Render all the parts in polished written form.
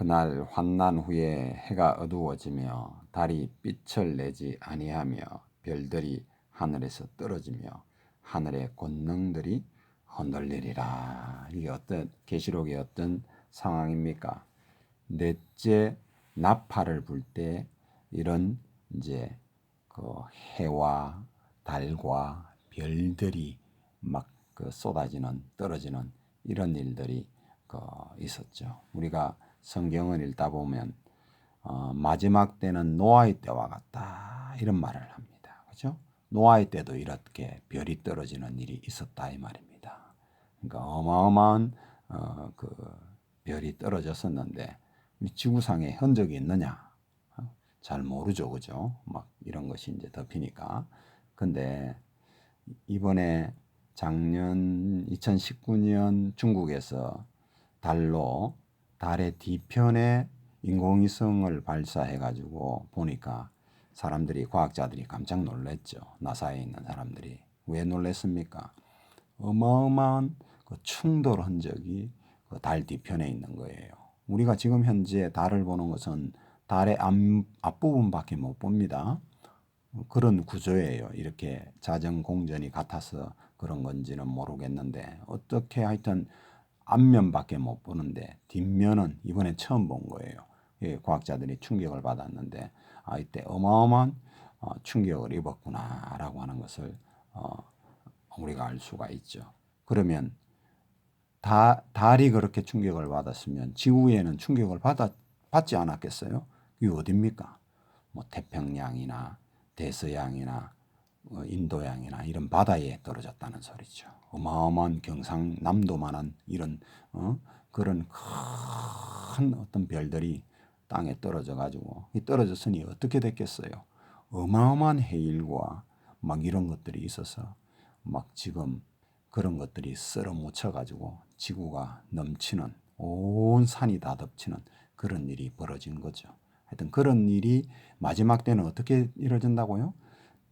그날 환난 후에 해가 어두워지며 달이 빛을 내지 아니하며 별들이 하늘에서 떨어지며 하늘의 권능들이 흔들리리라. 이게 어떤 계시록의 어떤 상황입니까? 넷째 나팔을 불 때 이런 이제 그 해와 달과 별들이 막 그 쏟아지는 떨어지는 이런 일들이 있었죠. 우리가 성경을 읽다 보면 마지막 때는 노아의 때와 같다 이런 말을 합니다. 그렇죠? 노아의 때도 이렇게 별이 떨어지는 일이 있었다 이 말입니다. 그러니까 어마어마한 그 별이 떨어졌었는데 지구상에 흔적이 있느냐? 잘 모르죠, 그죠? 막 이런 것이 이제 덮이니까. 근데 이번에 작년 2019년 중국에서 달의 뒤편에 인공위성을 발사해가지고 보니까 사람들이 과학자들이 깜짝 놀랐죠. 나사에 있는 사람들이 왜 놀랐습니까? 어마어마한 그 충돌 흔적이 그 달 뒤편에 있는 거예요. 우리가 지금 현재 달을 보는 것은 달의 앞부분밖에 못 봅니다. 그런 구조예요. 이렇게 자전 공전이 같아서 그런 건지는 모르겠는데 어떻게 하여튼 앞면밖에 못 보는데 뒷면은 이번에 처음 본 거예요. 예, 과학자들이 충격을 받았는데 이때 어마어마한 충격을 입었구나라고 하는 것을 우리가 알 수가 있죠. 그러면 달이 그렇게 충격을 받았으면 지구에는 충격을 받지 않았겠어요? 이게 어딥니까? 뭐 태평양이나 대서양이나 인도양이나 이런 바다에 떨어졌다는 소리죠. 어마어마한 경상남도만한 이런 그런 큰 어떤 별들이 땅에 떨어져 가지고 떨어졌으니 어떻게 됐겠어요? 어마어마한 해일과 막 이런 것들이 있어서 막 지금 그런 것들이 썰어 묻혀 가지고 지구가 넘치는 온 산이 다 덮치는 그런 일이 벌어진 거죠. 하여튼 그런 일이 마지막 때는 어떻게 이루어진다고요?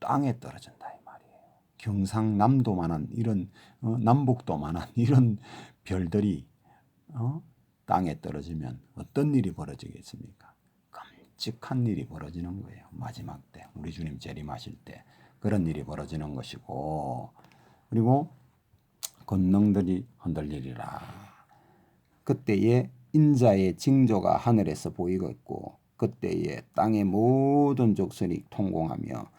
땅에 떨어진다 이 말이에요. 경상남도만한 이런 남북도만한 이런 별들이 땅에 떨어지면 어떤 일이 벌어지겠습니까? 끔찍한 일이 벌어지는 거예요. 마지막 때 우리 주님 재림하실 때 그런 일이 벌어지는 것이고 그리고 권능들이 흔들리리라. 그때에 인자의 징조가 하늘에서 보이겠고 그때에 땅의 모든 족속이 통공하며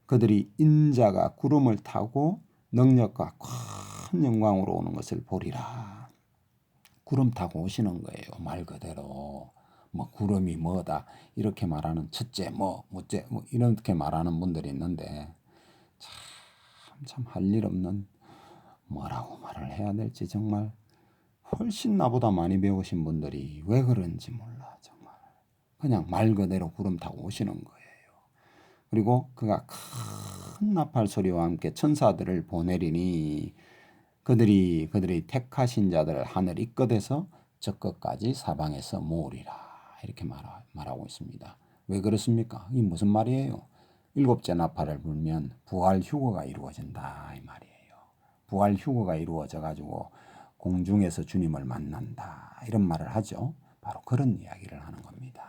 그들이 인자가 구름을 타고 능력과 큰 영광으로 오는 것을 보리라. 구름 타고 오시는 거예요. 말 그대로 뭐 구름이 뭐다 이렇게 말하는 첫째 뭐째 이렇게 말하는 분들이 있는데 참 할 일 없는 뭐라고 말을 해야 될지 정말 훨씬 나보다 많이 배우신 분들이 왜 그런지 몰라 정말 그냥 말 그대로 구름 타고 오시는 거예요. 그리고 그가 큰 나팔 소리와 함께 천사들을 보내리니 그들이 택하신 자들을 하늘 이끝에서 저 끝까지 사방에서 모으리라 이렇게 말하고 있습니다. 왜 그렇습니까? 이게 무슨 말이에요? 일곱째 나팔을 불면 부활 휴거가 이루어진다 이 말이에요. 부활 휴거가 이루어져 가지고 공중에서 주님을 만난다 이런 말을 하죠. 바로 그런 이야기를 하는 겁니다.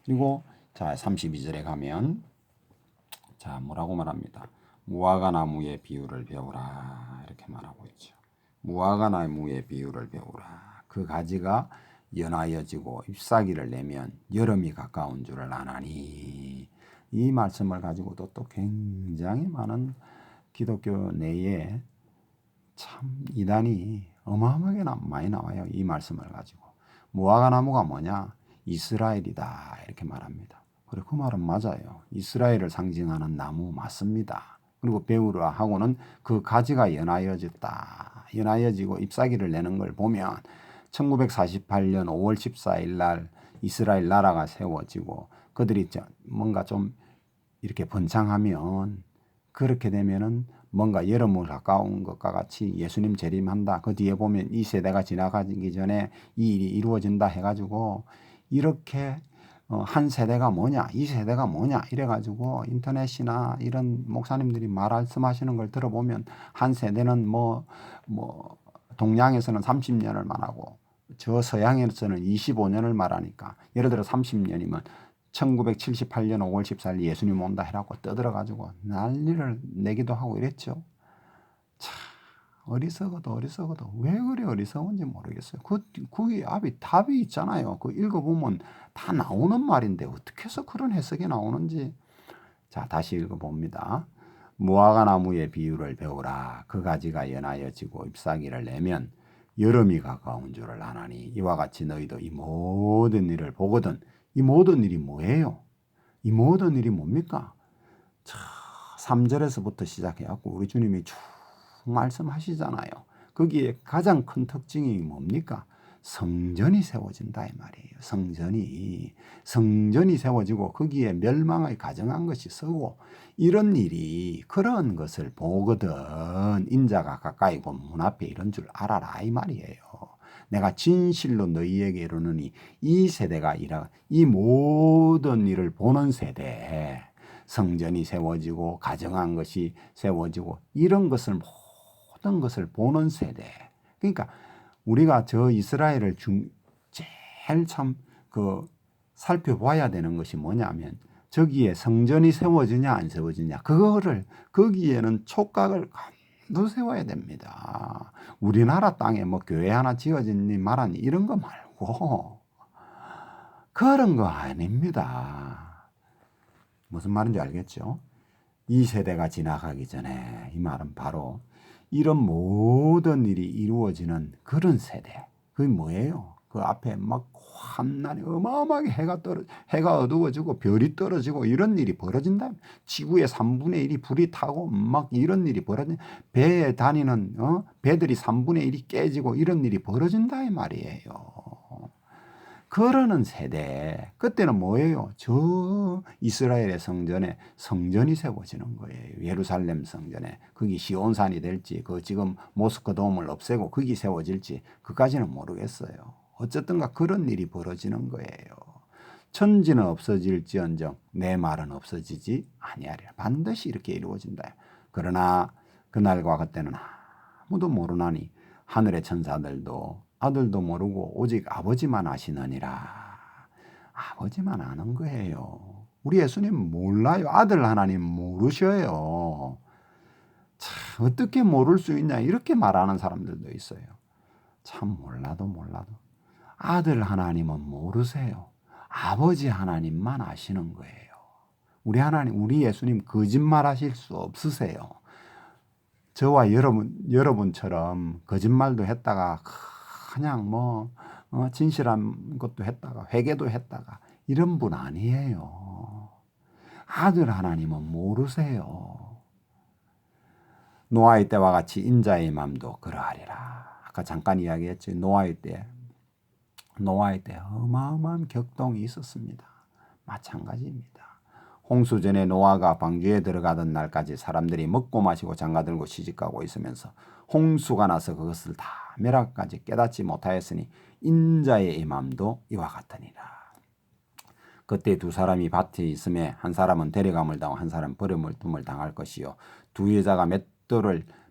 그리고 자 32절에 가면 자 뭐라고 말합니다. 무화과 나무의 비유를 배우라 이렇게 말하고 있죠. 무화과 나무의 비유를 배우라. 그 가지가 연하여지고 잎사귀를 내면 여름이 가까운 줄을 아나니 이 말씀을 가지고도 또 굉장히 많은 기독교 내에 참 이단이 어마어마하게 많이 나와요. 이 말씀을 가지고. 무화과 나무가 뭐냐? 이스라엘이다 이렇게 말합니다. 그리고 그 말은 맞아요. 이스라엘을 상징하는 나무 맞습니다. 그리고 배우라 하고는 그 가지가 연하여졌다. 연하여지고 잎사귀를 내는 걸 보면 1948년 5월 14일 날 이스라엘 나라가 세워지고 그들이 뭔가 좀 이렇게 번창하면 그렇게 되면은 뭔가 여름을 가까운 것과 같이 예수님 재림한다. 그 뒤에 보면 이 세대가 지나가기 전에 이 일이 이루어진다 해가지고 이렇게 한 세대가 뭐냐, 이 세대가 뭐냐 이래가지고 인터넷이나 이런 목사님들이 말씀하시는 걸 들어보면 한 세대는 뭐 동양에서는 30년을 말하고 저 서양에서는 25년을 말하니까 예를 들어 30년이면 1978년 5월 14일 예수님 온다 해라고 떠들어가지고 난리를 내기도 하고 이랬죠. 참 어리석어도 왜 그리 어리석은지 모르겠어요. 그 앞에 답이 있잖아요. 그 읽어보면 다 나오는 말인데 어떻게 해서 그런 해석이 나오는지. 자, 다시 읽어봅니다. 무화과 나무의 비유를 배우라. 그 가지가 연하여 지고 잎사귀를 내면 여름이 가까운 줄을 아나니 이와 같이 너희도 이 모든 일을 보거든. 이 모든 일이 뭐예요? 이 모든 일이 뭡니까? 3절에서부터 시작해갖고 우리 주님이 쭉 말씀하시잖아요. 거기에 가장 큰 특징이 뭡니까? 성전이 세워진다 이 말이에요. 성전이 세워지고 거기에 멸망의 가정한 것이 서고 이런 일이 그런 것을 보거든 인자가 가까이 본 문 앞에 이런 줄 알아라 이 말이에요. 내가 진실로 너희에게 이르노니 이 세대가 이 모든 일을 보는 세대, 성전이 세워지고 가정한 것이 세워지고 이런 것을 모든 것을 보는 세대. 그러니까 우리가 저 이스라엘을 제일 참 살펴봐야 되는 것이 뭐냐면 저기에 성전이 세워지냐 안 세워지냐 그거를 거기에는 촉각을 감도 세워야 됩니다. 우리나라 땅에 뭐 교회 하나 지어지니 말하니 이런 거 말고 그런 거 아닙니다. 무슨 말인지 알겠죠? 이 세대가 지나가기 전에 이 말은 바로 이런 모든 일이 이루어지는 그런 세대. 그게 뭐예요? 그 앞에 막 환난이 어마어마하게 해가 어두워지고 별이 떨어지고 이런 일이 벌어진다. 지구의 3분의 1이 불이 타고 막 이런 일이 벌어진 배에 다니는 배들이 3분의 1이 깨지고 이런 일이 벌어진다 이 말이에요. 그러는 세대. 그때는 뭐예요? 저 이스라엘의 성전이 세워지는 거예요. 예루살렘 성전에. 거기 시온산이 될지, 그 지금 모스크 돔을 없애고 거기 세워질지, 그까지는 모르겠어요. 어쨌든가 그런 일이 벌어지는 거예요. 천지는 없어질지언정 내 말은 없어지지 아니하리라. 반드시 이렇게 이루어진다. 그러나 그날과 그때는 아무도 모르나니 하늘의 천사들도 아들도 모르고 오직 아버지만 아시느니라. 아버지만 아는 거예요. 우리 예수님 몰라요. 아들 하나님 모르셔요. 참 어떻게 모를 수 있냐 이렇게 말하는 사람들도 있어요. 참 몰라도 아들 하나님은 모르세요. 아버지 하나님만 아시는 거예요. 우리 하나님, 우리 예수님 거짓말하실 수 없으세요. 저와 여러분처럼 거짓말도 했다가 그냥 진실한 것도 했다가 회개도 했다가 이런 분 아니에요. 아들 하나님은 모르세요. 노아의 때와 같이 인자의 맘도 그러하리라. 아까 잠깐 이야기했죠. 노아의 때 어마어마한 격동이 있었습니다. 마찬가지입니다. 홍수 전에 노아가 방주에 들어가던 날까지 사람들이 먹고 마시고 장가들고 시집가고 있으면서 홍수가 나서 그것을 다 멸하기까지 깨닫지 못하였으니 인자의 임함도 이와 같으니라. 그때 두 사람이 밭에 있음에 한 사람은 데려감을 당하고 한 사람은 버림을 당할 것이요 두 여자가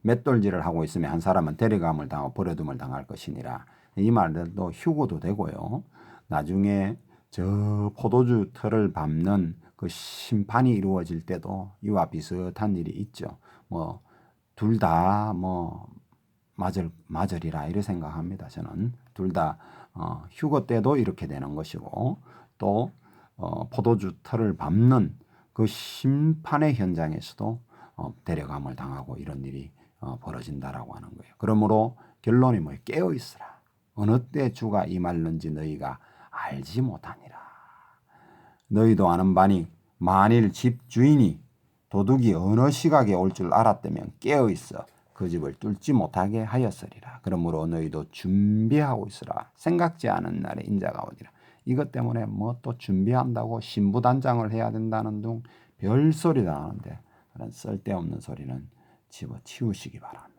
맷돌질을 하고 있음에 한 사람은 데려감을 당하고 버려둠을 당할 것이니라. 이 말도 휴고도 되고요. 나중에 저 포도주 틀을 밟는 그 심판이 이루어질 때도 이와 비슷한 일이 있죠. 둘 다 맞으리라 이렇게 생각합니다. 저는 둘 다 휴거 때도 이렇게 되는 것이고 또 포도주 틀을 밟는 그 심판의 현장에서도 데려감을 당하고 이런 일이 벌어진다라고 하는 거예요. 그러므로 결론이 뭐예요? 깨어 있으라. 어느 때 주가 임할는지 너희가 알지 못하니라. 너희도 아는 바니 만일 집 주인이 도둑이 어느 시각에 올 줄 알았다면 깨어 있어 그 집을 뚫지 못하게 하였으리라. 그러므로 너희도 준비하고 있으라. 생각지 않은 날에 인자가 오리라. 이것 때문에 또 준비한다고 신부단장을 해야 된다는 등 별소리 다 하는데 그런 쓸데없는 소리는 집어치우시기 바랍니다.